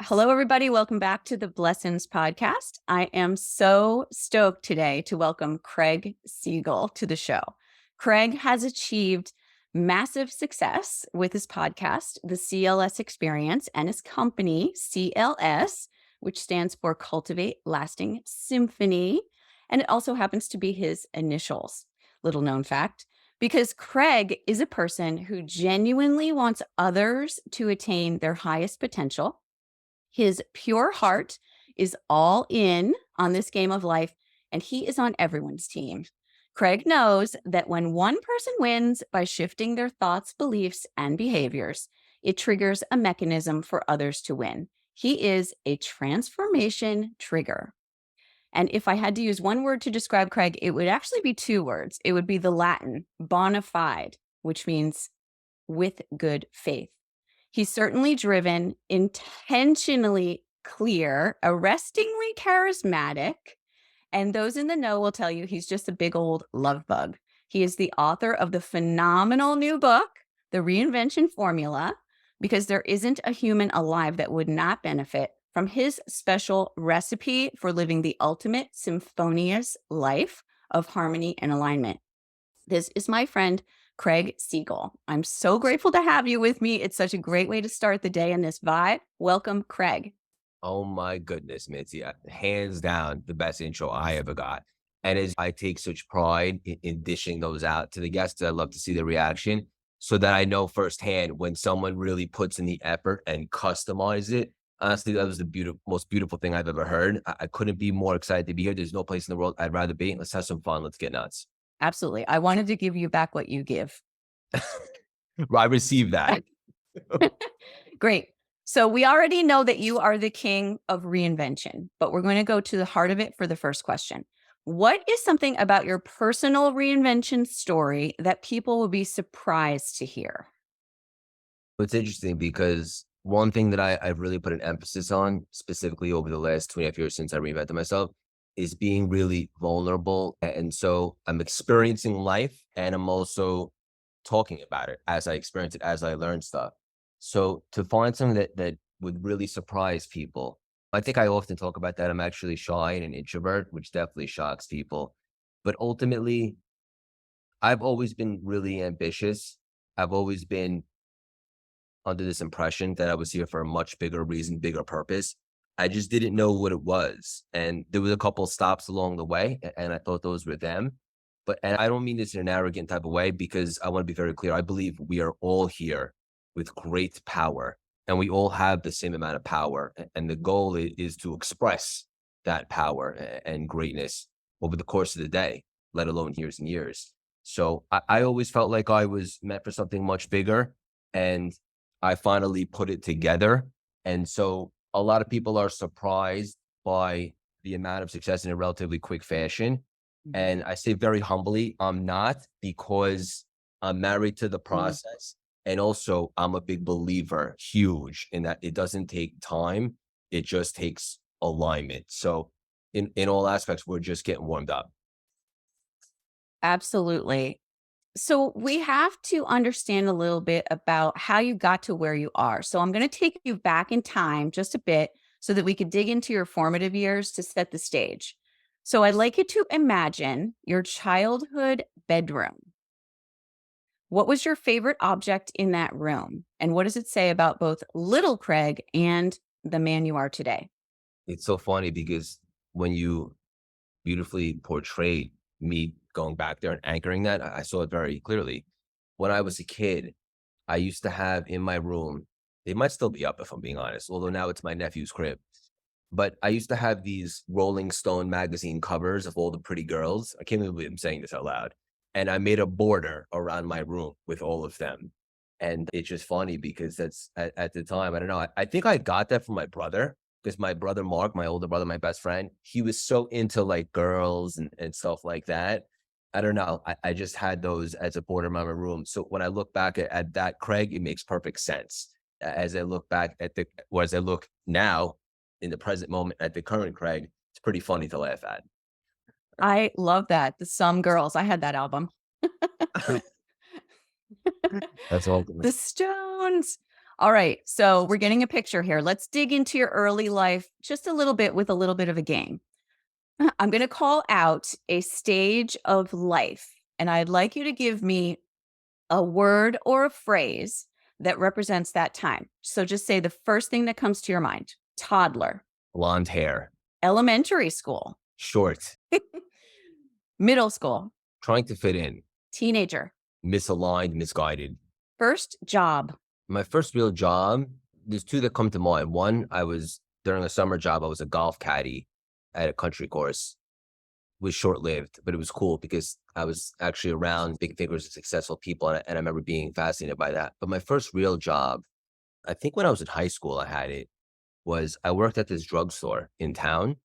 Hello, everybody. Welcome back to the Blessings podcast. I am so stoked today to welcome Craig Siegel to the show. Craig has achieved massive success with his podcast, The CLS Experience, and his company, CLS, which stands for Cultivate Lasting Symphony. And it also happens to be his initials. Little known fact. Because Craig is a person who genuinely wants others to attain their highest potential. His pure heart is all in on this game of life, and he is on everyone's team. Craig knows that when one person wins by shifting their thoughts, beliefs, and behaviors, it triggers a mechanism for others to win. He is a transformation trigger. And if I had to use one word to describe Craig, it would actually be two words. It would be the Latin bona fide, which means with good faith. He's certainly driven, intentionally clear, arrestingly charismatic, and those in the know will tell you he's just a big old love bug. He is the author of the phenomenal new book, The Reinvention Formula, because there isn't a human alive that would not benefit from his special recipe for living the ultimate symphonious life of harmony and alignment. This is my friend, Craig Siegel. I'm so grateful to have you with me. It's such a great way to start the day in this vibe. Welcome, Craig. Oh my goodness, Mitzi. Hands down, the best intro I ever got. And as I take such pride in dishing those out to the guests, I love to see the reaction so that I know firsthand when someone really puts in the effort and customize it. Honestly, that was the most beautiful thing I've ever heard. I couldn't be more excited to be here. There's no place in the world I'd rather be. Let's have some fun. Let's get nuts. Absolutely. I wanted to give you back what you give. I received that. Great. So we already know that you are the king of reinvention, but we're going to go to the heart of it for the first question. What is something about your personal reinvention story that people will be surprised to hear? It's interesting because one thing that I've really put an emphasis on, specifically over the last 2.5 years since I reinvented myself, is being really vulnerable. And so I'm experiencing life and I'm also talking about it as I experience it, as I learn stuff. So to find something that would really surprise people, I think I often talk about that. I'm actually shy and an introvert, which definitely shocks people. But ultimately, I've always been really ambitious. I've always been under this impression that I was here for a much bigger reason, bigger purpose. I just didn't know what it was. And there was a couple stops along the way, and I thought those were them. And I don't mean this in an arrogant type of way, because I want to be very clear. I believe we are all here with great power, and we all have the same amount of power. And the goal is to express that power and greatness over the course of the day, let alone years and years. So I always felt like I was meant for something much bigger. And I finally put it together. And so a lot of people are surprised by the amount of success in a relatively quick fashion. And I say very humbly, I'm not, because I'm married to the process. And also I'm a big believer, huge, in that it doesn't take time. It just takes alignment. So in all aspects, we're just getting warmed up. Absolutely. So we have to understand a little bit about how you got to where you are. So I'm going to take you back in time just a bit so that we could dig into your formative years to set the stage. So I'd like you to imagine your childhood bedroom. What was your favorite object in that room? And what does it say about both little Craig and the man you are today? It's so funny because when you beautifully portrayed me going back there and anchoring that, I saw it very clearly. When I was a kid, I used to have in my room, they might still be up if I'm being honest, although now it's my nephew's crib. But I used to have these Rolling Stone magazine covers of all the pretty girls. I can't believe I'm saying this out loud. And I made a border around my room with all of them. And it's just funny because that's at the time, I don't know. I think I got that from my brother, because my brother, Mark, my older brother, my best friend, he was so into like girls and stuff like that. I don't know. I just had those as a border around my room. So when I look back at that, Craig, it makes perfect sense. As I look back or as I look now in the present moment at the current Craig, it's pretty funny to laugh at. I love that. The Some Girls. I had that album. That's all. The Stones. All right. So we're getting a picture here. Let's dig into your early life just a little bit with a little bit of a game. I'm going to call out a stage of life, and I'd like you to give me a word or a phrase that represents that time. So just say the first thing that comes to your mind. Toddler, Blonde hair, elementary school, short, middle school, trying to fit in, teenager, misaligned, misguided. first job. My first real job, there's two that come to mind. One, during a summer job, I was a golf caddy at a country course. It was short-lived, but it was cool because I was actually around big figures of successful people, and I remember being fascinated by that. But my first real job, I think when I was in high school, I had it, was I worked at this drugstore in town,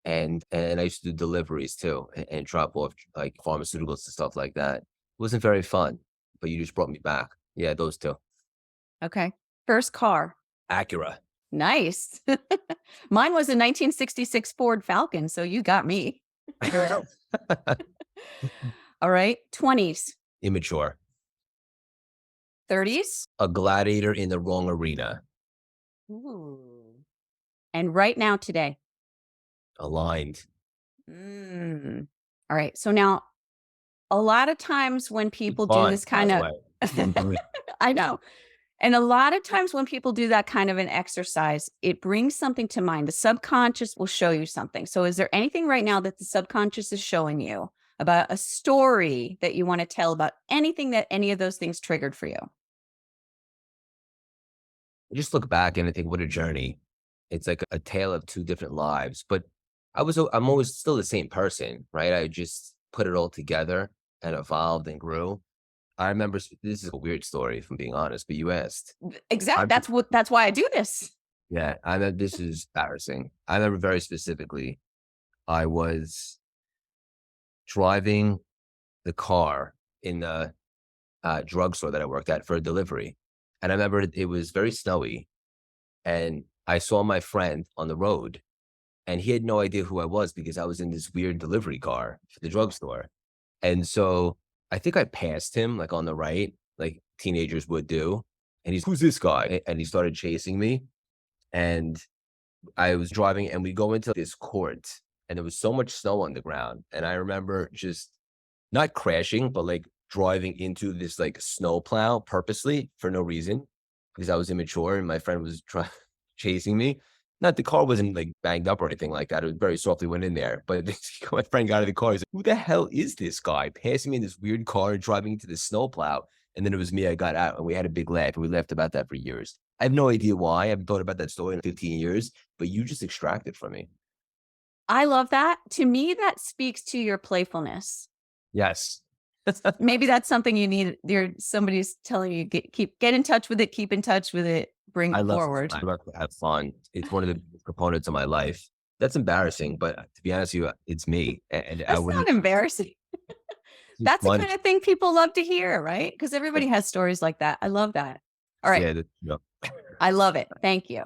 and I used to do deliveries too, and drop off like pharmaceuticals and stuff like that. It wasn't very fun, but you just brought me back. Yeah, those two. Okay. First car. Acura. Nice. Mine was a 1966 Ford Falcon, so you got me. All right. 20s, Immature. 30s. A gladiator in the wrong arena. Ooh. And right now, today. Aligned. Mm. All right. So now, a lot of times when people do Fun, this by kind the of, way. I know. And a lot of times when people do that kind of an exercise, it brings something to mind. The subconscious will show you something. So is there anything right now that the subconscious is showing you about a story that you want to tell about anything that any of those things triggered for you? I just look back and I think, what a journey. It's like a tale of two different lives, but I'm always still the same person, right? I just put it all together and evolved and grew. I remember, this is a weird story, if I'm being honest, but you asked. Exactly. I'm That's why I do this. Yeah, I know this is embarrassing. I remember very specifically, I was driving the car in the drugstore that I worked at for a delivery. And I remember it was very snowy, and I saw my friend on the road, and he had no idea who I was because I was in this weird delivery car for the drugstore. And so I think I passed him like on the right, like teenagers would do. And he's, who's this guy? And he started chasing me. And I was driving, and we go into this court, and there was so much snow on the ground. And I remember just not crashing, but like driving into this like snow plow purposely for no reason because I was immature and my friend was chasing me. Not the car wasn't like banged up or anything like that. It was very softly went in there. But my friend got out of the car. He's like, who the hell is this guy passing me in this weird car driving into the snow plow? And then it was me. I got out and we had a big laugh, and we laughed about that for years. I have no idea why. I haven't thought about that story in 15 years, but you just extracted from me. I love that. To me, that speaks to your playfulness. Yes. Maybe that's something you need. Somebody's telling you, get in touch with it, keep in touch with it, bring it forward. I love to have fun. It's one of the components of my life. That's embarrassing, but to be honest with you, it's me. And That's not embarrassing. That's the kind of thing people love to hear, right? Because everybody has stories like that. I love that. All right. Yeah, I love it. Thank you.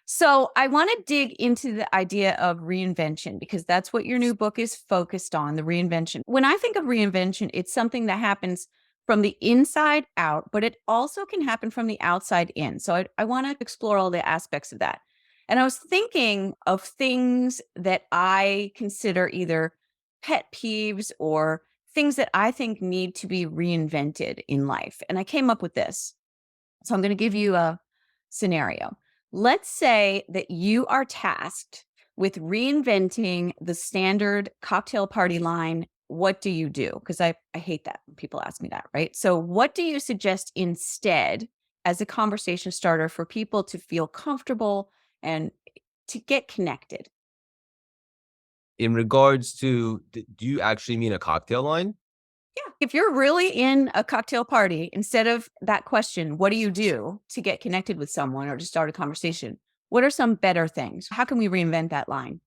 So I want to dig into the idea of reinvention because that's what your new book is focused on, the reinvention. When I think of reinvention, it's something that happens from the inside out, but it also can happen from the outside in. So I want to explore all the aspects of that. And I was thinking of things that I consider either pet peeves or things that I think need to be reinvented in life. And I came up with this. So I'm going to give you a scenario. Let's say that you are tasked with reinventing the standard cocktail party line. What do you do? Because I hate that when people ask me that, right? So what do you suggest instead as a conversation starter for people to feel comfortable and to get connected? In regards to, do you actually mean a cocktail line? Yeah. If you're really in a cocktail party, instead of that question, what do you do to get connected with someone or to start a conversation? What are some better things? How can we reinvent that line?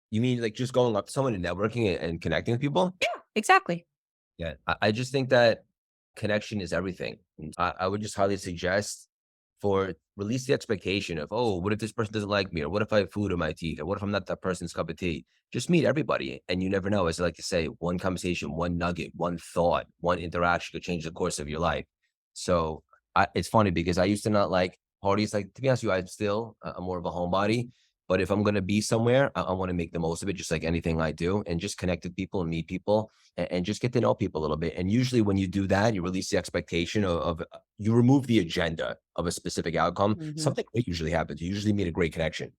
You mean like just going up to someone and networking and connecting with people? Yeah, exactly. Yeah, I just think that connection is everything. I would just highly suggest release the expectation of, oh, what if this person doesn't like me? Or what if I have food in my teeth? Or what if I'm not that person's cup of tea? Just meet everybody. And you never know. As I like to say, one conversation, one nugget, one thought, one interaction could change the course of your life. So It's funny because I used to not like parties. Like, to be honest with you, I'm more of a homebody. But if I'm going to be somewhere, I want to make the most of it, just like anything I do, and just connect with people and meet people and just get to know people a little bit. And usually when you do that, you release the expectation you remove the agenda of a specific outcome. Mhm. Something great usually happens. You usually meet a great connection.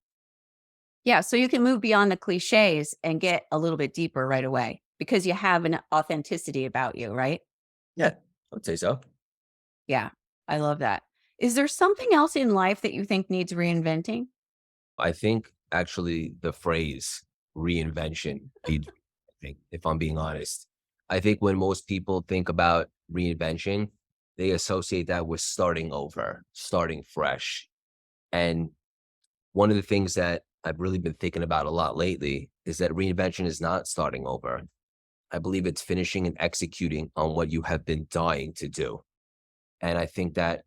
Yeah, so you can move beyond the cliches and get a little bit deeper right away because you have an authenticity about you, right? Yeah, I would say so. Yeah, I love that. Is there something else in life that you think needs reinventing? I think actually the phrase reinvention, if I'm being honest, I think when most people think about reinvention, they associate that with starting over, starting fresh. And one of the things that I've really been thinking about a lot lately is that reinvention is not starting over. I believe it's finishing and executing on what you have been dying to do. And I think that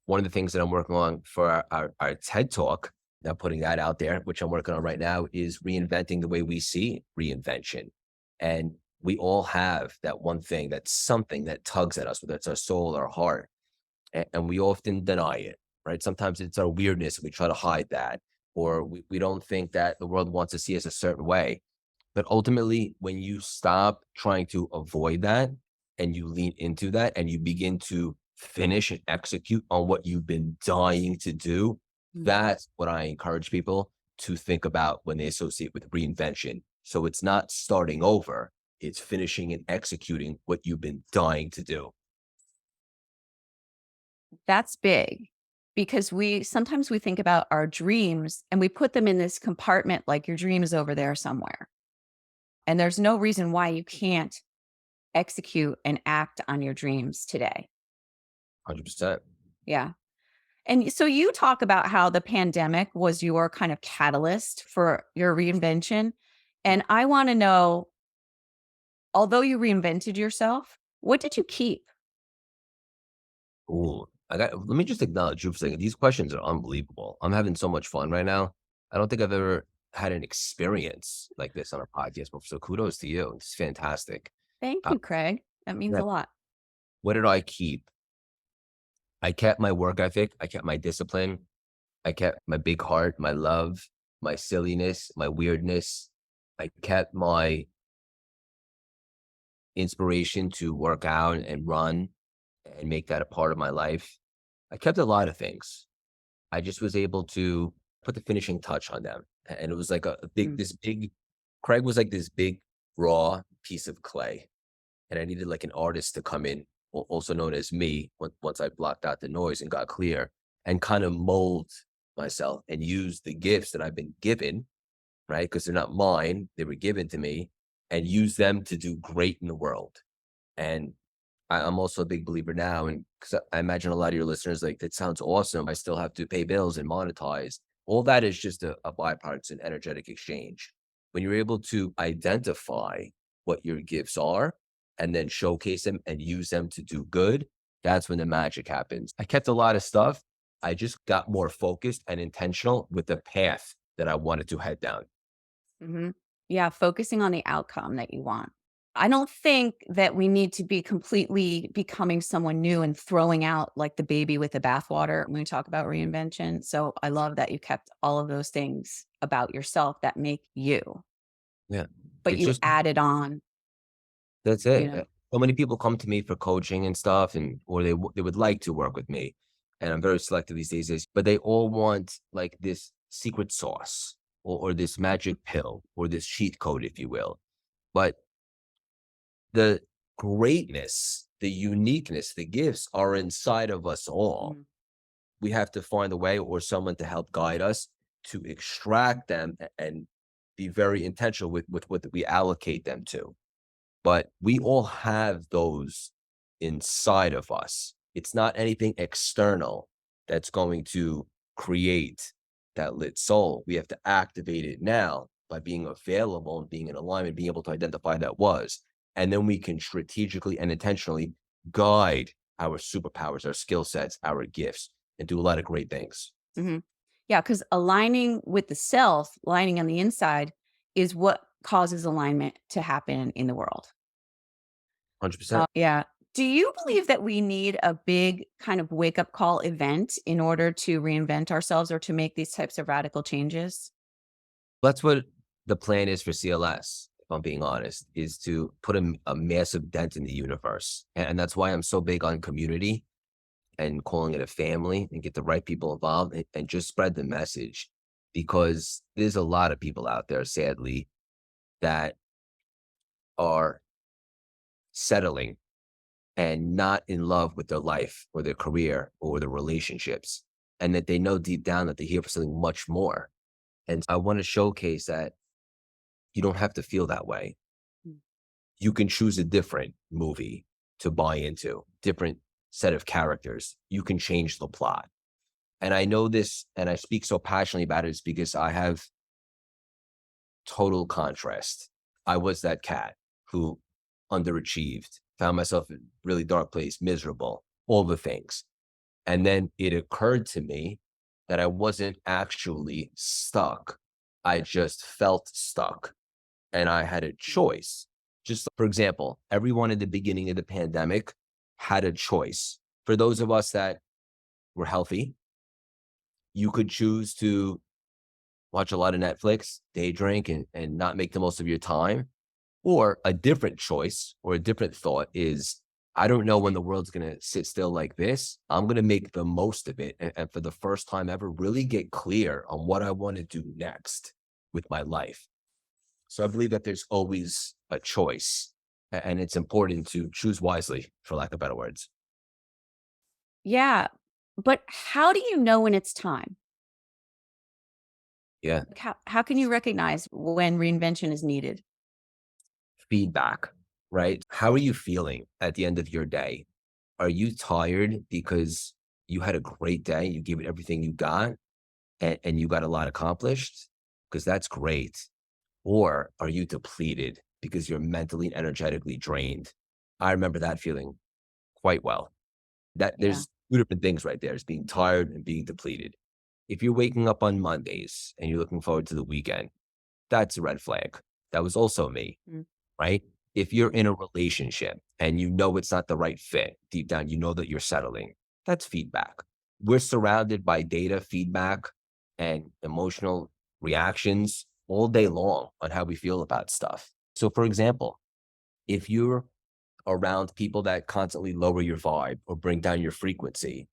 one of the things that I'm working on for our TED Talk, now putting that out there, which I'm working on right now, is reinventing the way we see reinvention. And we all have that one thing, that's something that tugs at us, whether it's our soul or our heart. And we often deny it, right? Sometimes it's our weirdness. We try to hide that, or we don't think that the world wants to see us a certain way. But ultimately, when you stop trying to avoid that and you lean into that and you begin to finish and execute on what you've been dying to do, Mm. that's what I encourage people to think about when they associate with reinvention. So it's not starting over, it's finishing and executing what you've been dying to do. That's big because we sometimes we think about our dreams and we put them in this compartment like your dream is over there somewhere. And there's no reason why you can't execute and act on your dreams today. 100%. Yeah. And so you talk about how the pandemic was your kind of catalyst for your reinvention. And I want to know, although you reinvented yourself, what did you keep? Ooh, let me just acknowledge you for a second. These questions are unbelievable. I'm having so much fun right now. I don't think I've ever had an experience like this on a podcast before. So kudos to you. It's fantastic. Thank Uh, you, Craig. That means yeah. a lot. What did I keep? I kept my work ethic. I kept my discipline. I kept my big heart, my love, my silliness, my weirdness. I kept my inspiration to work out and run and make that a part of my life. I kept a lot of things. I just was able to put the finishing touch on them. And it was like Mm. Craig was like this big raw piece of clay. And I needed like an artist to come in, also known as me, once I blocked out the noise and got clear, and kind of mold myself and use the gifts that I've been given, right? Because they're not mine, they were given to me, and use them to do great in the world. And I'm also a big believer now, and because I imagine a lot of your listeners like, that sounds awesome. I still have to pay bills and monetize. All that is just a byproduct, it's an energetic exchange. When you're able to identify what your gifts are and then showcase them and use them to do good, that's when the magic happens. I kept a lot of stuff. I just got more focused and intentional with the path that I wanted to head down. Mhm. Yeah, focusing on the outcome that you want. I don't think that we need to be completely becoming someone new and throwing out like the baby with the bathwater when we talk about reinvention. So I love that you kept all of those things about yourself that make you, Yeah. but It's you just added on, That's you it. know. So many people come to me for coaching and stuff, and or they would like to work with me, and I'm very selective these days. But they all want like this secret sauce, or this magic pill, or this cheat code, if you will. But the greatness, the uniqueness, the gifts are inside of us all. Mhm. We have to find a way or someone to help guide us to extract them and be very intentional with what we allocate them to. But we all have those inside of us. It's not anything external that's going to create that lit soul. We have to activate it now by being available and being in alignment, being able to identify that was. And then we can strategically and intentionally guide our superpowers, our skill sets, our gifts, and do a lot of great things. Mhm. Yeah, because aligning with the self, aligning on the inside is what causes alignment to happen in the world. 100%. Yeah. Do you believe that we need a big kind of wake up call event in order to reinvent ourselves or to make these types of radical changes? That's what the plan is for CLS, if I'm being honest, is to put a massive dent in the universe. And that's why I'm so big on community and calling it a family and get the right people involved and just spread the message. Because there's a lot of people out there, sadly, that are settling and not in love with their life or their career or their relationships, and that they know deep down that they're here for something much more. And I want to showcase that you don't have to feel that way. Mm. You can choose a different movie to buy into, different set of characters. You can change the plot. And I know this, and I speak so passionately about it, is because I have total contrast. I was that cat who underachieved, found myself in a really dark place, miserable, all the things. And then it occurred to me that I wasn't actually stuck. I just felt stuck and I had a choice. Just for example, everyone at the beginning of the pandemic had a choice. For those of us that were healthy, you could choose to watch a lot of Netflix, day drink, and not make the most of your time. Or a different choice or a different thought is, I don't know when the world's going to sit still like this. I'm going to make the most of it. And for the first time ever, really get clear on what I want to do next with my life. So I believe that there's always a choice and it's important to choose wisely, for lack of better words. Yeah. But how do you know when it's time? Yeah. Like, how can you recognize when reinvention is needed? Feedback, right? How are you feeling at the end of your day? Are you tired because you had a great day? You gave it everything you got and you got a lot accomplished? Because that's great. Or are you depleted because you're mentally and energetically drained? I remember that feeling quite well. That Yeah. there's two different things right there, is being tired and being depleted. If you're waking up on Mondays and you're looking forward to the weekend, that's a red flag. That was also me, Mm. right? If you're in a relationship and you know it's not the right fit, deep down, you know that you're settling, that's feedback. We're surrounded by data, feedback, and emotional reactions all day long on how we feel about stuff. So, for example, if you're around people that constantly lower your vibe or bring down your frequency,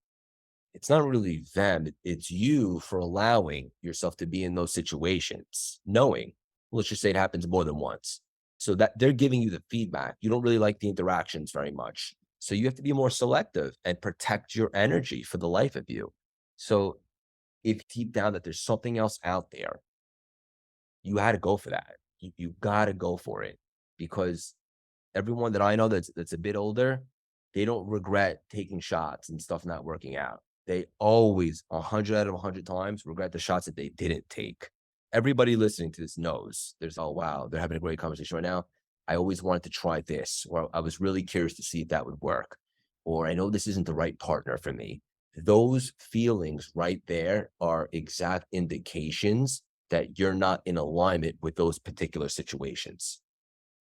it's not really them. It's you for allowing yourself to be in those situations, knowing, let's just say it happens more than once. So that they're giving you the feedback. You don't really like the interactions very much. So you have to be more selective and protect your energy for the life of you. So if deep down that there's something else out there, you had to go for that. You got to go for it because everyone that I know that's a bit older, they don't regret taking shots and stuff not working out. They always, 100 out of 100 times, regret the shots that they didn't take. Everybody listening to this knows there's, oh, wow, they're having a great conversation right now. I always wanted to try this, or I was really curious to see if that would work, or I know this isn't the right partner for me. Those feelings right there are exact indications that you're not in alignment with those particular situations.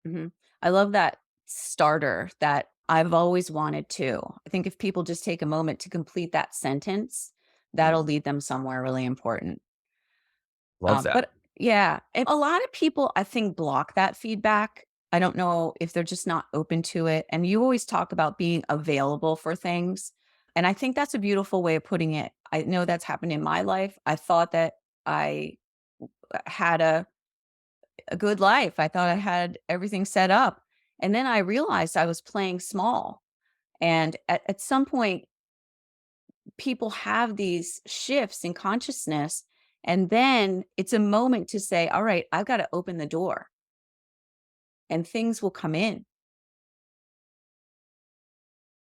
Mhm. I love that starter that I've always wanted to. I think if people just take a moment to complete that sentence, that'll Mm, lead them somewhere really important. love that. But yeah, and a lot of people I think block that feedback. I don't know if they're just not open to it. And you always talk about being available for things. And I think that's a beautiful way of putting it. I know that's happened in my life. I thought that I had a good life. I thought I had everything set up. And then I realized I was playing small. And at some point, people have these shifts in consciousness. And then it's a moment to say, all right, I've got to open the door and things will come in.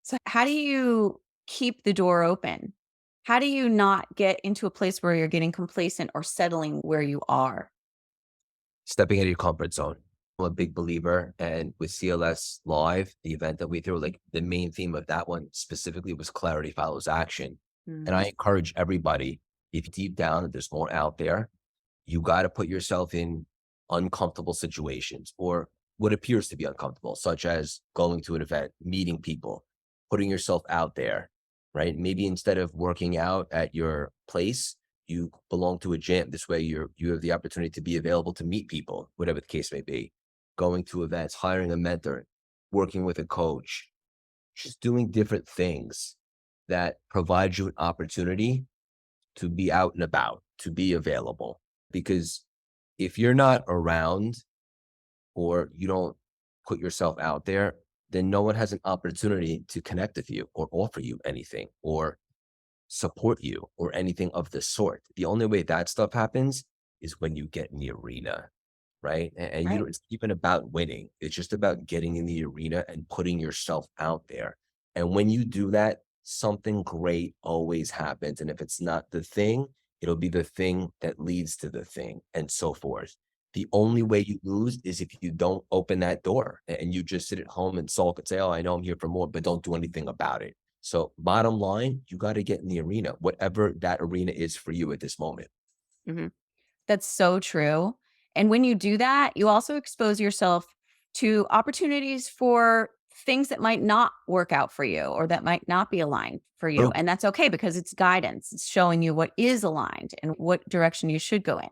So, how do you keep the door open? How do you not get into a place where you're getting complacent or settling where you are? Stepping out of your comfort zone. I'm a big believer. And with CLS Live, the event that we threw, like the main theme of that one specifically was clarity follows action. And Mm. I encourage everybody, if deep down there's more out there, you got to put yourself in uncomfortable situations or what appears to be uncomfortable, such as going to an event, meeting people, putting yourself out there, right? Maybe instead of working out at your place, you belong to a gym. This way you have the opportunity to be available to meet people, whatever the case may be. Going to events, hiring a mentor, working with a coach, just doing different things that provide you an opportunity to be out and about, to be available. Because if you're not around or you don't put yourself out there, then no one has an opportunity to connect with you or offer you anything or support you or anything of the sort. The only way that stuff happens is when you get in the arena, right? And you Right. don't, it's even about winning. It's just about getting in the arena and putting yourself out there. And when you do that, something great always happens. And if it's not the thing, it'll be the thing that leads to the thing and so forth. The only way you lose is if you don't open that door and you just sit at home and sulk and say, oh, I know I'm here for more, but don't do anything about it. So bottom line, you got to get in the arena, whatever that arena is for you at this moment. Hmm. That's so true. And when you do that, you also expose yourself to opportunities for things that might not work out for you or that might not be aligned for you. True. And that's okay because it's guidance. It's showing you what is aligned and what direction you should go in.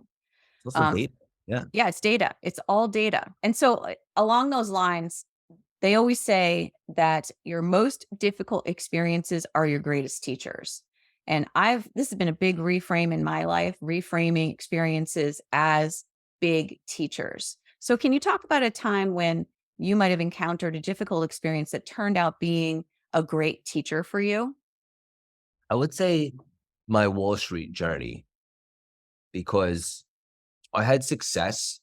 It's also Um, data. Yeah. yeah, it's data. It's all data. And so along those lines, they always say that your most difficult experiences are your greatest teachers. And this has been a big reframe in my life, reframing experiences as big teachers. So, can you talk about a time when you might have encountered a difficult experience that turned out being a great teacher for you? I would say my Wall Street journey, because I had success,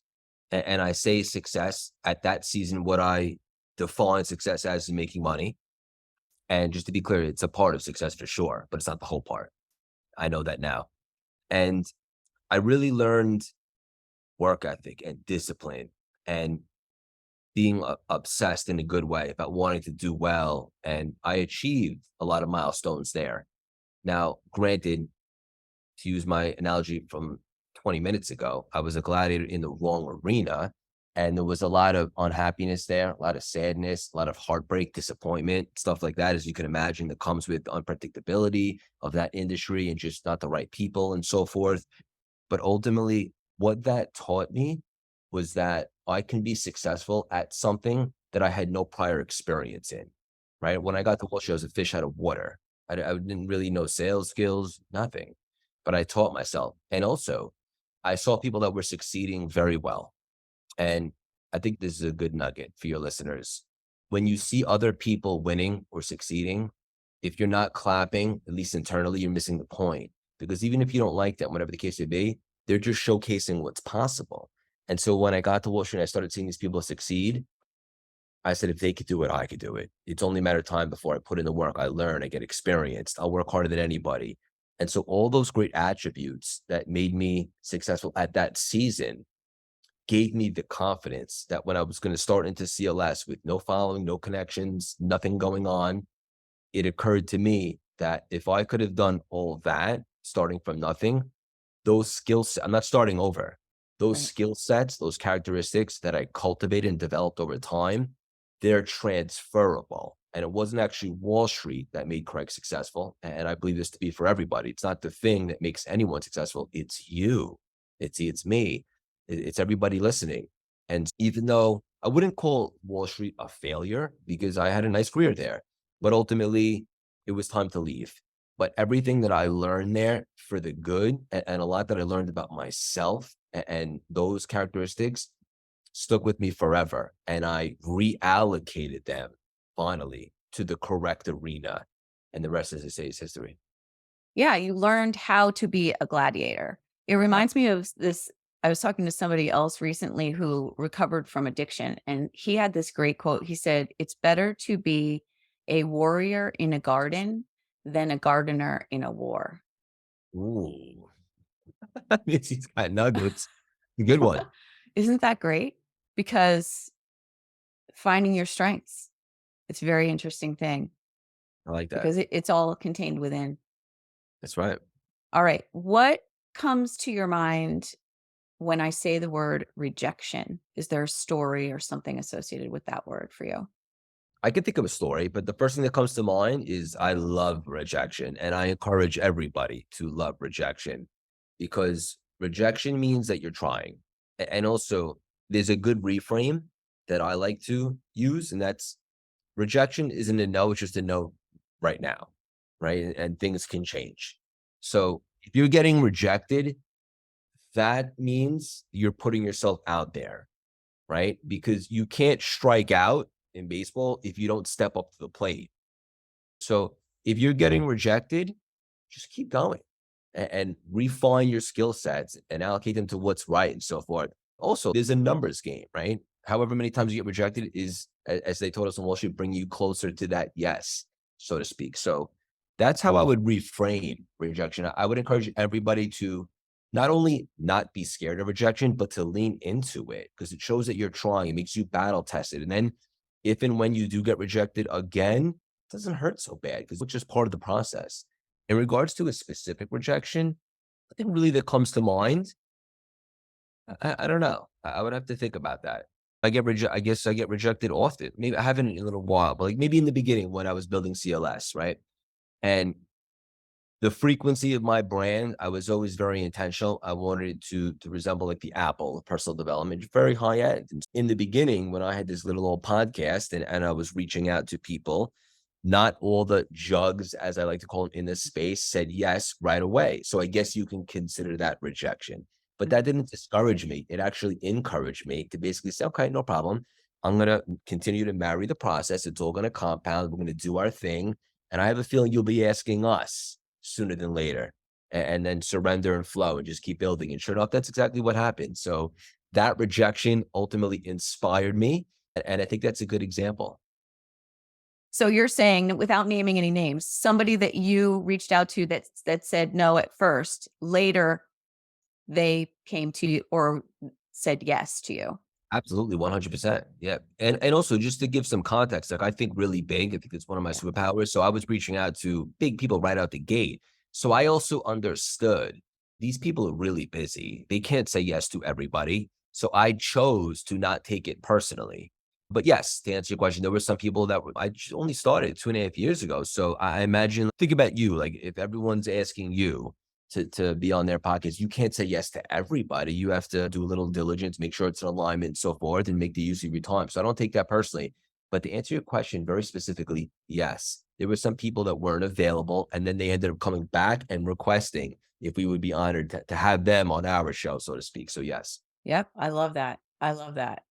and I say success at that season, what I define success as is making money. And just to be clear, it's a part of success for sure, but it's not the whole part. I know that now. And I really learned work ethic and discipline and being obsessed in a good way about wanting to do well. And I achieved a lot of milestones there. Now, granted, to use my analogy from 20 minutes ago, I was a gladiator in the wrong arena. And there was a lot of unhappiness there, a lot of sadness, a lot of heartbreak, disappointment, stuff like that, as you can imagine, that comes with the unpredictability of that industry and just not the right people and so forth. But ultimately, what that taught me was that I can be successful at something that I had no prior experience in, right? When I got to Wall Street, I was a fish out of water. I didn't really know sales skills, nothing, but I taught myself. And also, I saw people that were succeeding very well. And I think this is a good nugget for your listeners. When you see other people winning or succeeding, if you're not clapping, at least internally, you're missing the point. Because even if you don't like them, whatever the case may be, they're just showcasing what's possible. And so when I got to Wall Street, I started seeing these people succeed. I said, if they could do it, I could do it. It's only a matter of time before I put in the work. I learn, I get experienced. I'll work harder than anybody. And so all those great attributes that made me successful at that season gave me the confidence that when I was going to start into CLS with no following, no connections, nothing going on, it occurred to me that if I could have done all that starting from nothing, those skills, I'm not starting over. Those Right. skill sets, those characteristics that I cultivated and developed over time, they're transferable. And it wasn't actually Wall Street that made Craig successful. And I believe this to be for everybody. It's not the thing that makes anyone successful. It's you. It's me. It's everybody listening. And even though I wouldn't call Wall Street a failure because I had a nice career there, but ultimately it was time to leave. But everything that I learned there for the good, and a lot that I learned about myself and those characteristics stuck with me forever. And I reallocated them finally to the correct arena. And the rest, as I say, is history. Yeah, you learned how to be a gladiator. It Yeah. reminds me of this. I was talking to somebody else recently who recovered from addiction, and he had this great quote. He said, it's better to be a warrior in a garden than a gardener in a war. Ooh. He's got nuggets. A good one. Isn't that great? Because finding your strengths, it's a very interesting thing I like that. because it's all contained within. That's right. All right. What comes to your mind when I say the word rejection? Is there a story or something associated with that word for you? I can think of a story, but the first thing that comes to mind is I love rejection, and I encourage everybody to love rejection because rejection means that you're trying. And also, there's a good reframe that I like to use, and that's rejection isn't a no, it's just a no right now, right? And things can change. So if you're getting rejected, that means you're putting yourself out there, right? Because you can't strike out in baseball if you don't step up to the plate. So if you're getting rejected, just keep going and refine your skill sets and allocate them to what's right and so forth. Also, there's a numbers game, right? However many times you get rejected is, as they told us on Wall Street, bring you closer to that yes, so to speak. So that's how I would reframe rejection. I would encourage everybody to not only not be scared of rejection, but to lean into it because it shows that you're trying. It makes you battle tested. And then if and when you do get rejected again, it doesn't hurt so bad because it's just part of the process. In regards to a specific rejection, I think really that comes to mind. I don't know. I would have to think about that. I guess I get rejected often. Maybe I haven't in a little while, but like maybe in the beginning when I was building CLS, right? And the frequency of my brand, I was always very intentional. I wanted it to resemble like the Apple of personal development, very high end. And in the beginning, when I had this little old podcast and I was reaching out to people, not all the jugs, as I like to call them in this space, said yes right away. So I guess you can consider that rejection. But that didn't discourage me. It actually encouraged me to basically say, okay, no problem. I'm going to continue to marry the process. It's all going to compound. We're going to do our thing. And I have a feeling you'll be asking us sooner than later, and then surrender and flow and just keep building. And sure enough, that's exactly what happened. So that rejection ultimately inspired me. And I think that's a good example. So you're saying that without naming any names, somebody that you reached out to that said no at first, later they came to you or said yes to you. Absolutely, 100%. Yeah. And also just to give some context, like I think really big, I think it's one of my Yeah. superpowers. So I was reaching out to big people right out the gate. So I also understood these people are really busy. They can't say yes to everybody. So I chose to not take it personally. But yes, to answer your question, there were some people that only started 2.5 years ago. So I imagine, think about you, like if everyone's asking you, to be on their podcast. You can't say yes to everybody. You have to do a little diligence, make sure it's in alignment and so forth, and make the use of your time. So I don't take that personally. But to answer your question very specifically, yes, there were some people that weren't available, and then they ended up coming back and requesting if we would be honored to have them on our show, so to speak. So yes, Yep. I love that. I love that.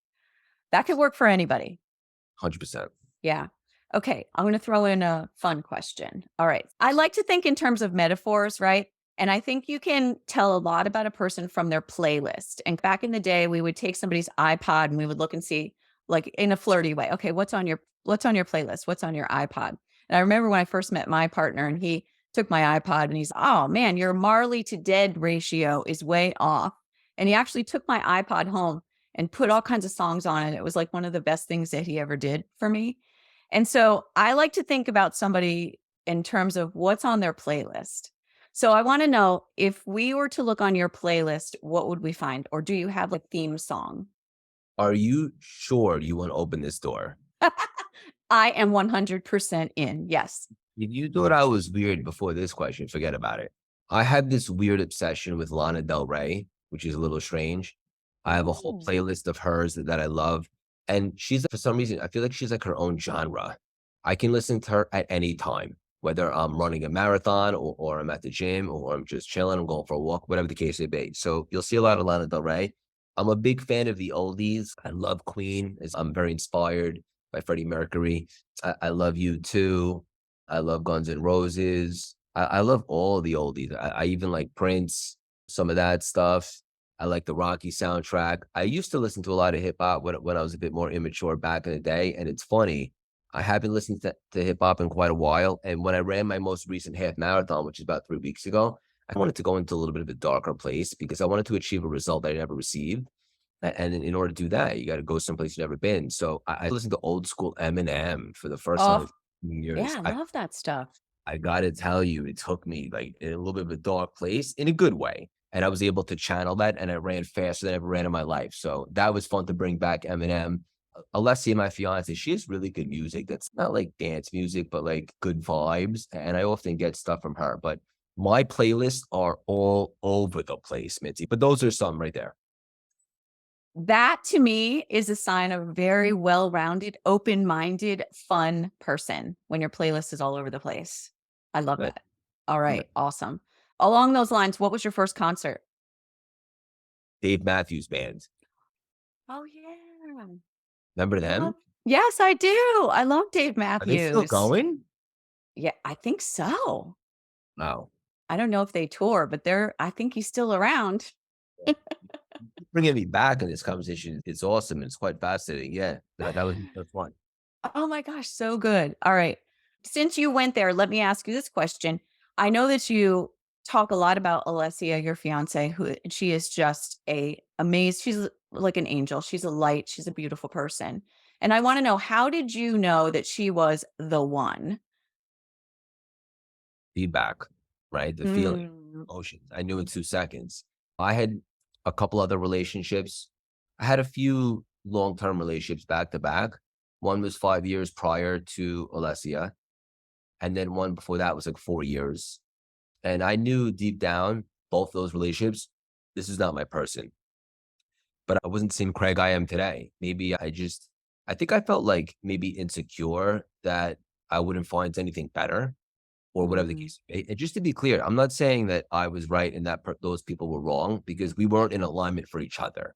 That could work for anybody. 100%. Yeah. Okay. I'm going to throw in a fun question. All right. I like to think in terms of metaphors, right? And I think you can tell a lot about a person from their playlist. And back in the day, we would take somebody's iPod and we would look and see, like in a flirty way, okay, what's on your playlist? What's on your iPod? And I remember when I first met my partner and he took my iPod and he's, oh man, your Marley to dead ratio is way off. And he actually took my iPod home and put all kinds of songs on it. It was like one of the best things that he ever did for me. And so I like to think about somebody in terms of what's on their playlist. So I want to know, if we were to look on your playlist, what would we find? Or do you have a theme song? Are you sure you want to open this door? I am 100% in. Yes. If you thought I was weird before this question, forget about it. I have this weird obsession with Lana Del Rey, which is a little strange. I have a whole Oh, playlist of hers that I love. And she's, for some reason, I feel like she's like her own genre. I can listen to her at any time, whether I'm running a marathon or I'm at the gym or I'm just chilling, I'm going for a walk, whatever the case may be. So you'll see a lot of Lana Del Rey. I'm a big fan of the oldies. I love Queen. I'm very inspired by Freddie Mercury. I love you too. I love Guns N' Roses. I love all the oldies. I even like Prince, some of that stuff. I like the Rocky soundtrack. I used to listen to a lot of hip hop when I was a bit more immature back in the day. And it's funny, I haven't listened to hip hop in quite a while. And when I ran my most recent half marathon, which is about 3 weeks ago, I wanted to go into a little bit of a darker place because I wanted to achieve a result that I never received. And in order to do that, you got to go someplace you've never been. So I listened to old school Eminem for the first time oh, in yeah, years. I love that stuff. I gotta tell you, it took me like in a little bit of a dark place in a good way. And I was able to channel that, and I ran faster than I ever ran in my life. So that was fun to bring back Eminem. Alessia, my fiance, she has really good music. That's not like dance music, but like good vibes. And I often get stuff from her. But my playlists are all over the place, Mitzi. But those are some right there. That to me is a sign of a very well-rounded, open-minded, fun person when your playlist is all over the place. I love But that. All right, awesome. Along those lines, what was your first concert? Dave Matthews Band. Oh, yeah. Remember Love them? Yes, I do. I love Dave Are they still Matthews. going? Yeah, I think so. Wow. I don't know if they tour, but I think he's still around. Bringing me back in this conversation. It's awesome. It's quite fascinating. Yeah, that's fun. Oh my gosh, so good. All right. Since you went there, let me ask you this question. I know that you talk a lot about Alessia, your fiance, who she is just she's like an angel. She's a light. She's a beautiful person. And I want to know, how did you know that she was the one? Feedback, right? The feeling, Mm. emotions. I knew in 2 seconds. I had a couple other relationships. I had a few long-term relationships back to back. One was 5 years prior to Alessia, and then one before that was like 4 years. And I knew deep down, both those relationships, this is not my person. But I wasn't the same Craig I am today. Maybe I think I felt like maybe insecure that I wouldn't find anything better or whatever the Mm. case may be. And just to be clear, I'm not saying that I was right and that those people were wrong, because we weren't in alignment for each other.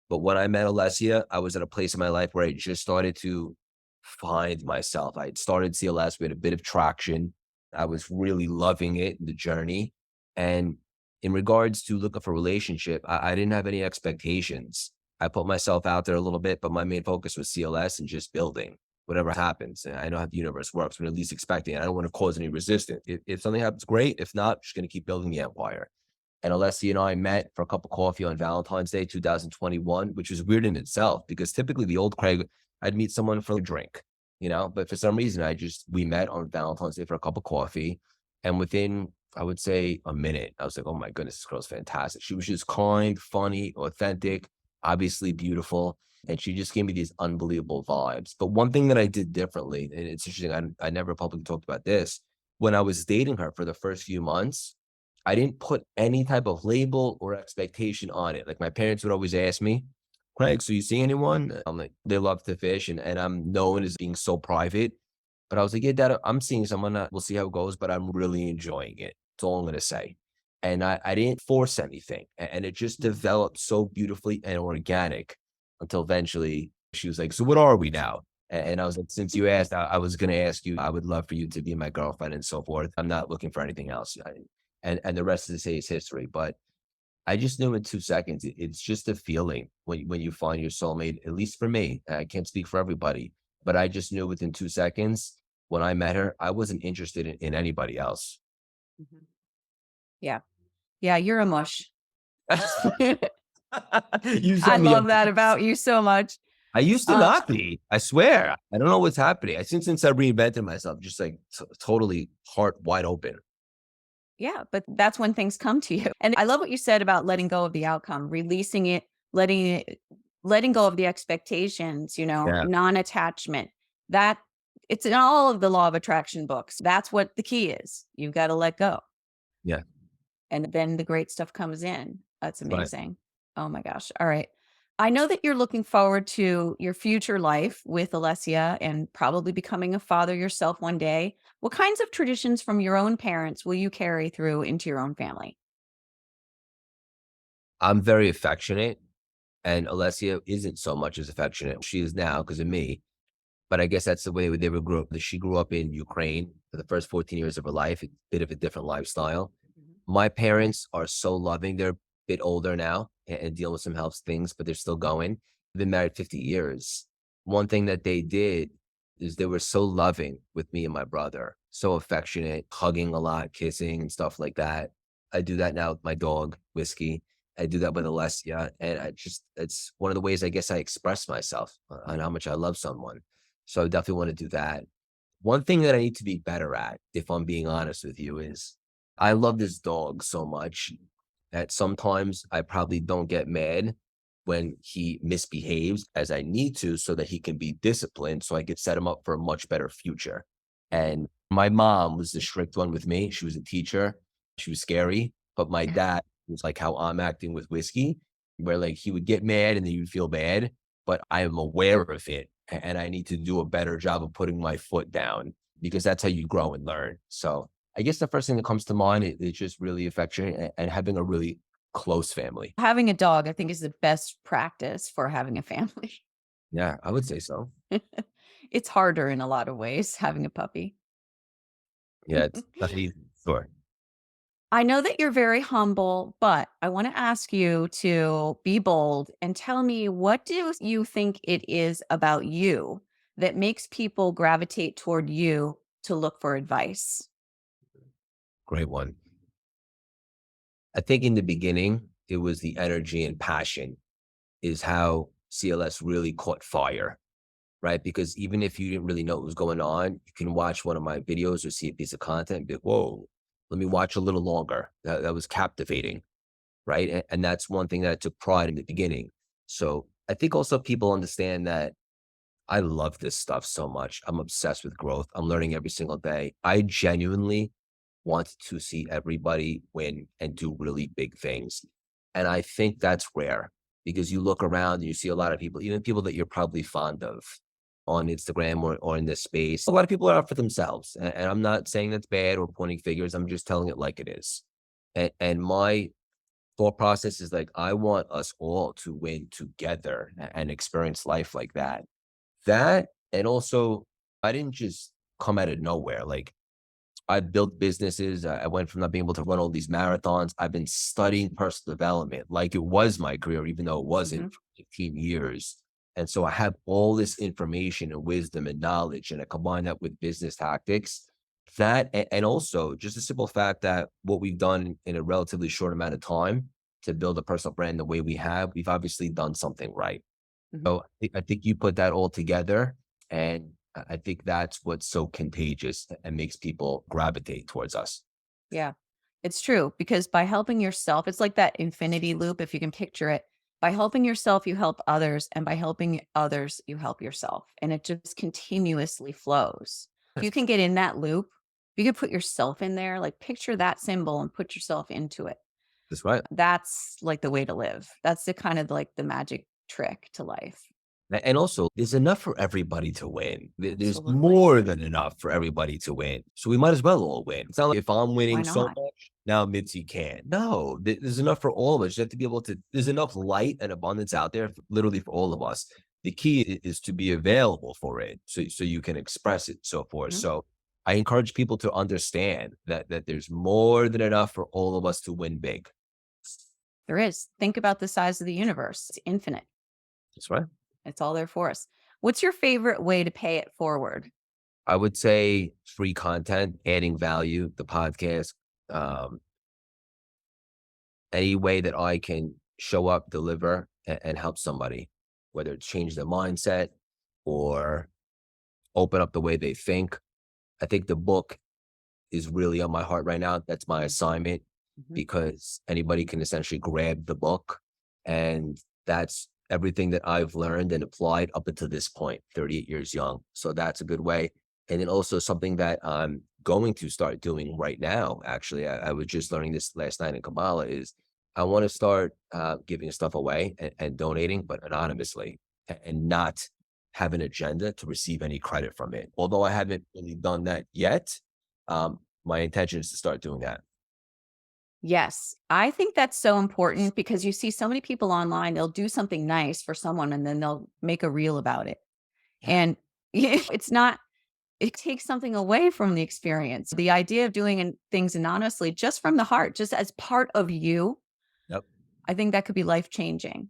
But when I met Alessia, I was at a place in my life where I just started to find myself. I had started CLS. We had a bit of traction. I was really loving it, the journey. And in regards to looking for a relationship, I didn't have any expectations. I put myself out there a little bit, but my main focus was CLS and just building whatever happens. And I know how the universe works. When at least expecting it, I don't want to cause any resistance. If something happens, great. If not, just going to keep building the empire. And Alessia and I met for a cup of coffee on Valentine's Day, 2021, which was weird in itself, because typically the old Craig, I'd meet someone for a drink, but for some reason we met on Valentine's Day for a cup of coffee. And within, I would say, a minute, I was like, oh my goodness, this girl's fantastic. She was just kind, funny, authentic, obviously beautiful. And she just gave me these unbelievable vibes. But one thing that I did differently, and it's interesting, I never publicly talked about this, when I was dating her for the first few months, I didn't put any type of label or expectation on it. Like my parents would always ask me, Craig, so you see anyone? I'm like, they love to fish, and I'm known as being so private. But I was like, yeah, Dad, I'm seeing someone. We'll see how it goes, but I'm really enjoying it. That's all I'm going to say. And I didn't force anything. And it just developed so beautifully and organic until eventually she was like, so what are we now? And I was like, since you asked, I was going to ask you, I would love for you to be my girlfriend and so forth. I'm not looking for anything else. And the rest of the say is history. But I just knew in 2 seconds, it's just a feeling when you find your soulmate, at least for me. I can't speak for everybody, but I just knew within 2 seconds when I met her, I wasn't interested in anybody else. Mhm. Yeah. Yeah, you're a mush. You I set me up. love that about you so much. I used to Uh, not be. I swear. I don't know what's happening. Since I reinvented myself, just like totally heart wide open. yeah, but that's when things come to you. And I love what you said about letting go of the outcome, releasing it, letting go of the expectations, Yeah. non-attachment. That it's in all of the law of attraction books. That's what the key is. You've got to let go. Yeah. And then the great stuff comes in. That's Right. amazing. Oh my gosh. All right. I know that you're looking forward to your future life with Alessia and probably becoming a father yourself one day. What kinds of traditions from your own parents will you carry through into your own family? I'm very affectionate, and Alessia isn't so much as affectionate. She is now because of me. But I guess that's the way they would grow up. She grew up in Ukraine for the first 14 years of her life, a bit of a different lifestyle. Mhm. My parents are so loving. They're a bit older now and dealing with some health things, but they're still going. They've been married 50 years. One thing that they did is they were so loving with me and my brother, so affectionate, hugging a lot, kissing and stuff like that. I do that now with my dog, Whiskey. I do that with Alessia. And it's one of the ways I guess I express myself on how much I love someone. So I definitely want to do that. One thing that I need to be better at, if I'm being honest with you, is I love this dog so much. that sometimes I probably don't get mad when he misbehaves as I need to so that he can be disciplined so I could set him up for a much better future. And my mom was the strict one with me. She was a teacher. She was scary. But my dad was like how I'm acting with whiskey, where like he would get mad and then you would feel bad, but I am aware of it and I need to do a better job of putting my foot down because that's how you grow and learn. So I guess the first thing that comes to mind is just really affection and having a really close family. Having a dog, I think, is the best practice for having a family. Yeah, I would say so. It's harder in a lot of ways having a puppy. Yeah, it's not easy. Sure. I know that you're very humble, but I want to ask you to be bold and tell me, what do you think it is about you that makes people gravitate toward you to look for advice? Great one. I think in the beginning, it was the energy and passion is how CLS really caught fire, right? Because even if you didn't really know what was going on, you can watch one of my videos or see a piece of content and be like, whoa, let me watch a little longer. That was captivating, right? And that's one thing that I took pride in the beginning. So I think also people understand that I love this stuff so much. I'm obsessed with growth. I'm learning every single day. I genuinely want to see everybody win and do really big things. And I think that's rare because you look around and you see a lot of people, even people that you're probably fond of on Instagram or in this space. A lot of people are out for themselves. And I'm not saying that's bad or pointing figures. I'm just telling it like it is. And my thought process is like, I want us all to win together and experience life like that. That, and also, I didn't just come out of nowhere. Like, I built businesses. I went from not being able to run all these marathons. I've been studying personal development like it was my career, even though it wasn't Mhm. for 15 years. And so I have all this information and wisdom and knowledge, and I combine that with business tactics. That, and also just the simple fact that what we've done in a relatively short amount of time to build a personal brand the way we have, we've obviously done something right. Mhm. So I think you put that all together, and I think that's what's so contagious and makes people gravitate towards us. Yeah, it's true, because by helping yourself, it's like that infinity loop, if you can picture it. By helping yourself, you help others, and by helping others, you help yourself. And it just continuously flows. If you can get in that loop, you can put yourself in there, like picture that symbol and put yourself into it. That's right. That's like the way to live. That's the kind of like the magic trick to life. And also, there's enough for everybody to win. There's Absolutely. more than enough for everybody to win. So we might as well all win. It's not like if I'm Why winning so not? much, now Mitzi can't. No, there's enough for all of us. You have to be able to, there's enough light and abundance out there, literally for all of us. The key is to be available for it so you can express it, so forth. Mhm. So I encourage people to understand that there's more than enough for all of us to win big. There is. Think about the size of the universe. It's infinite. That's right. It's all there for us. What's your favorite way to pay it forward? I would say free content, adding value, the podcast, um, any way that I can show up, deliver, and help somebody, whether it's change their mindset or open up the way they think. I think the book is really on my heart right now. That's my assignment Mhm. because anybody can essentially grab the book. And that's everything that I've learned and applied up until this point, 38 years young. So that's a good way. And then also something that I'm going to start doing right now. Actually, I was just learning this last night in Kabbalah is I want to start giving stuff away and donating, but anonymously and not have an agenda to receive any credit from it. Although I haven't really done that yet, my intention is to start doing that. Yes, I think that's so important because you see so many people online, they'll do something nice for someone and then they'll make a reel about it. Yeah. And it's not, it takes something away from the experience. The idea of doing things anonymously, just from the heart, just as part of you, Yep. I think that could be life changing.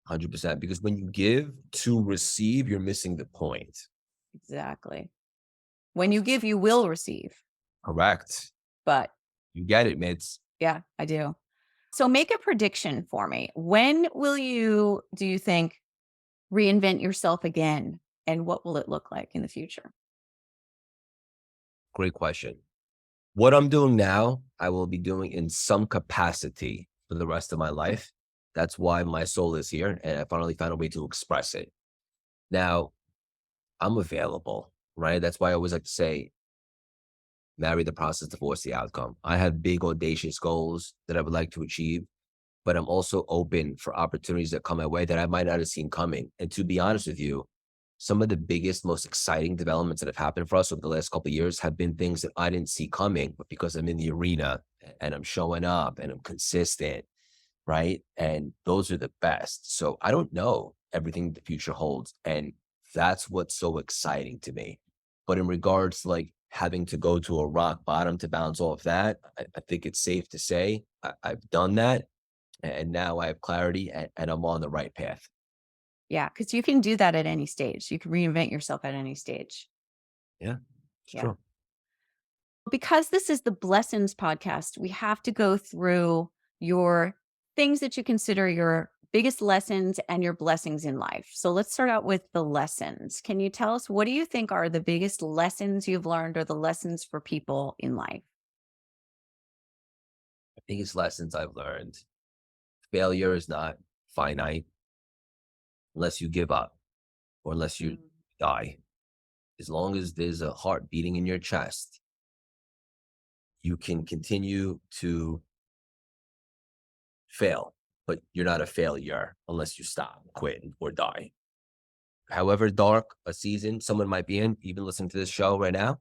100%. Because when you give to receive, you're missing the point. Exactly. When you give, you will receive. Correct. But You get it, mates. yeah, I do. So make a prediction for me. When will you, do you think, reinvent yourself again? And what will it look like in the future? Great question. What I'm doing now, I will be doing in some capacity for the rest of my life. That's why my soul is here. And I finally found a way to express it. Now, I'm available, right? That's why I always like to say, marry the process, divorce the outcome. I have big, audacious goals that I would like to achieve, but I'm also open for opportunities that come my way that I might not have seen coming. And to be honest with you, some of the biggest, most exciting developments that have happened for us over the last couple of years have been things that I didn't see coming, but because I'm in the arena and I'm showing up and I'm consistent, right? And those are the best. So I don't know everything the future holds. And that's what's so exciting to me. But in regards to like having to go to a rock bottom to bounce off that, I think it's safe to say I've done that. And now I have clarity and I'm on the right path. Yeah, because you can do that at any stage. You can reinvent yourself at any stage. Yeah, it's Yeah. true. Because this is the Blessings podcast, we have to go through your things that you consider your biggest lessons and your blessings in life. So let's start out with the lessons. Can you tell us, what do you think are the biggest lessons you've learned or the lessons for people in life? Biggest lessons I've learned: failure is not finite unless you give up or unless you Mm. die. As long as there's a heart beating in your chest, you can continue to fail, but you're not a failure unless you stop, quit, or die. However dark a season someone might be in, even listening to this show right now,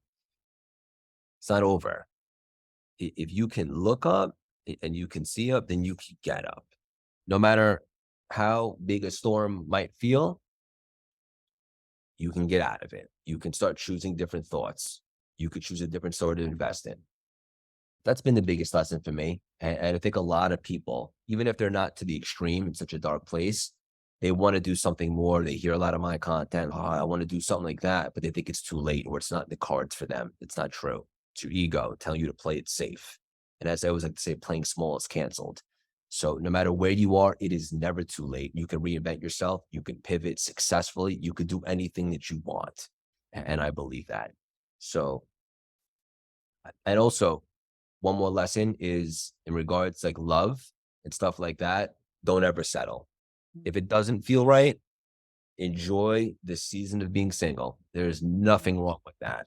it's not over. If you can look up and you can see up, then you can get up. No matter how big a storm might feel, you can get out of it. You can start choosing different thoughts. You could choose a different sort to invest in. That's been the biggest lesson for me. And I think a lot of people, even if they're not to the extreme in such a dark place, they want to do something more. They hear a lot of my content. Oh, I want to do something like that, but they think it's too late or it's not in the cards for them. It's not true. It's your ego telling you to play it safe. And as I always like to say, playing small is canceled. So no matter where you are, it is never too late. You can reinvent yourself. You can pivot successfully. You can do anything that you want. And I believe that. So, and also, one more lesson is in regards like love and stuff like that. Don't ever settle. If it doesn't feel right, enjoy the season of being single. There's nothing wrong with that.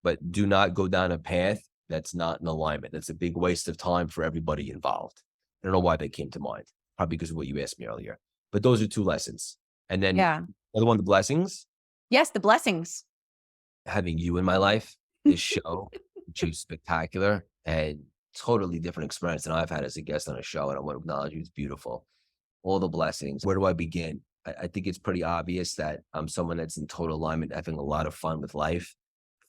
But do not go down a path that's not in alignment. That's a big waste of time for everybody involved. I don't know why they came to mind. Probably because of what you asked me earlier. But those are two lessons. And then Yeah. another one, the blessings, Yes, the blessings. having you in my life, this show, which is spectacular and totally different experience than I've had as a guest on a show. And I want to acknowledge you. It's beautiful. All the blessings. Where do I begin? I think it's pretty obvious that I'm someone that's in total alignment, having a lot of fun with life.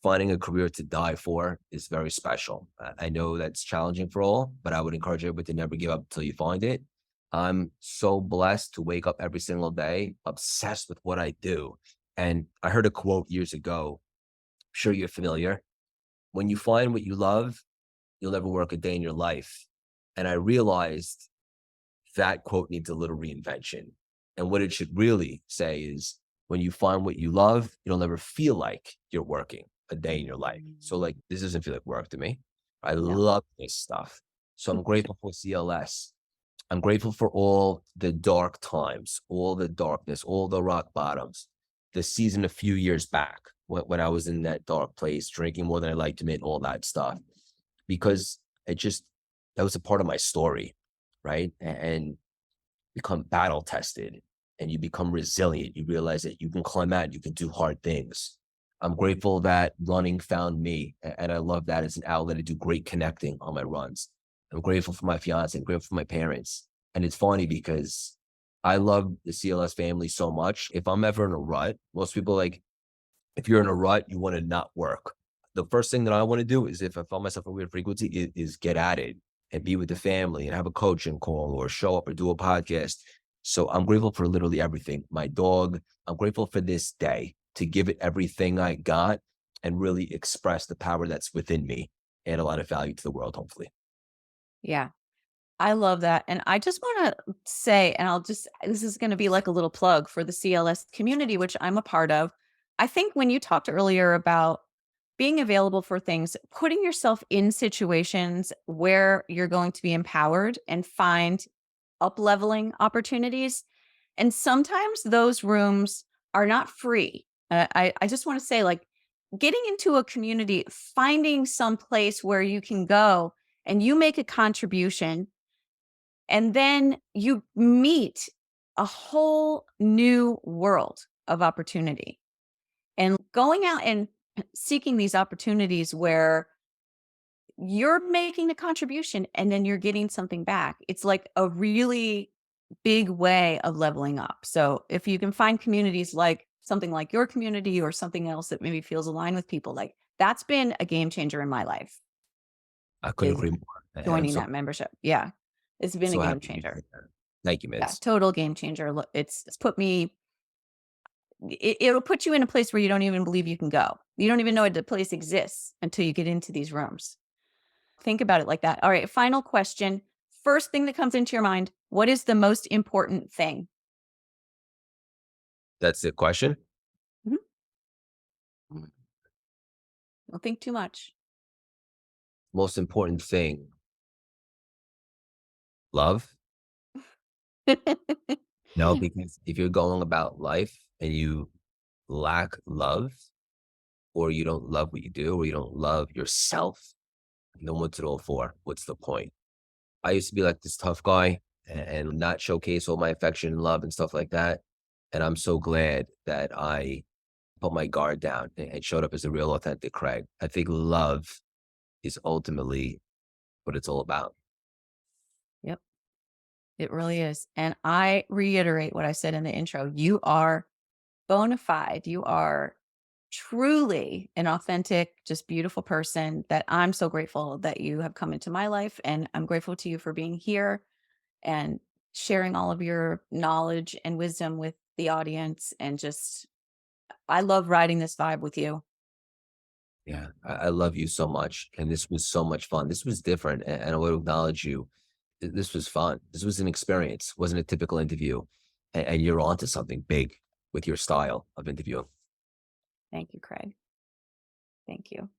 Finding a career to die for is very special. I know that's challenging for all, but I would encourage everybody to never give up until you find it. I'm so blessed to wake up every single day, obsessed with what I do. And I heard a quote years ago. I'm sure you're familiar. When you find what you love, you'll never work a day in your life. And I realized that quote needs a little reinvention. And what it should really say is, when you find what you love, you'll never feel like you're working a day in your life. So like, this doesn't feel like work to me. I No. love this stuff. So I'm grateful for CLS. I'm grateful for all the dark times, all the darkness, all the rock bottoms. The season a few years back when I was in that dark place, drinking more than I liked to admit, all that stuff, because that was a part of my story, right? And become battle tested and you become resilient. You realize that you can climb out, you can do hard things. I'm grateful that running found me. And I love that as an outlet. I do great connecting on my runs. I'm grateful for my fiance. I'm grateful for my parents. And it's funny because I love the CLS family so much. If I'm ever in a rut, most people like, if you're in a rut, you want to not work. The first thing that I want to do is, if I find myself at a weird frequency, is get at it and be with the family and have a coaching call or show up or do a podcast. So I'm grateful for literally everything. My dog, I'm grateful for this day to give it everything I got and really express the power that's within me and a lot of value to the world, hopefully. Yeah. I love that. And I just want to say, and this is going to be like a little plug for the CLS community, which I'm a part of. I think when you talked earlier about being available for things, putting yourself in situations where you're going to be empowered and find up leveling opportunities. And sometimes those rooms are not free. I just want to say, like, getting into a community, finding some place where you can go and you make a contribution, and then you meet a whole new world of opportunity. And going out and seeking these opportunities where you're making a contribution and then you're getting something back. It's like a really big way of leveling up. So if you can find communities like something like your community or something else that maybe feels aligned with people, like that's been a game changer in my life, I couldn't is agree more. And I'm joining so that membership. Yeah. It's been a so game happy you changer. said that. Thank you, Yeah. Mids. Total game changer. It's put me, it'll put you in a place where you don't even believe you can go. You don't even know the place exists until you get into these rooms. Think about it like that. All right, final question. First thing that comes into your mind, what is the most important thing? That's the question. Mhm. Mm. Don't think too much. Most important thing, love. No, because if you're going about life and you lack love, or you don't love what you do, or you don't love yourself, then what's it all for? What's the point? I used to be like this tough guy and not showcase all my affection and love and stuff like that. And I'm so glad that I put my guard down and showed up as a real authentic Craig. I think love is ultimately what it's all about. Yep, it really is. And I reiterate what I said in the intro. You are bona fide. You are truly an authentic, just beautiful person that I'm so grateful that you have come into my life. And I'm grateful to you for being here and sharing all of your knowledge and wisdom with the audience. And just, I love riding this vibe with you. Yeah, I love you so much. And this was so much fun. This was different. And I want to acknowledge you. This was fun. This was an experience, wasn't a typical interview. And you're onto something big with your style of interviewing. Thank you, Craig. Thank you.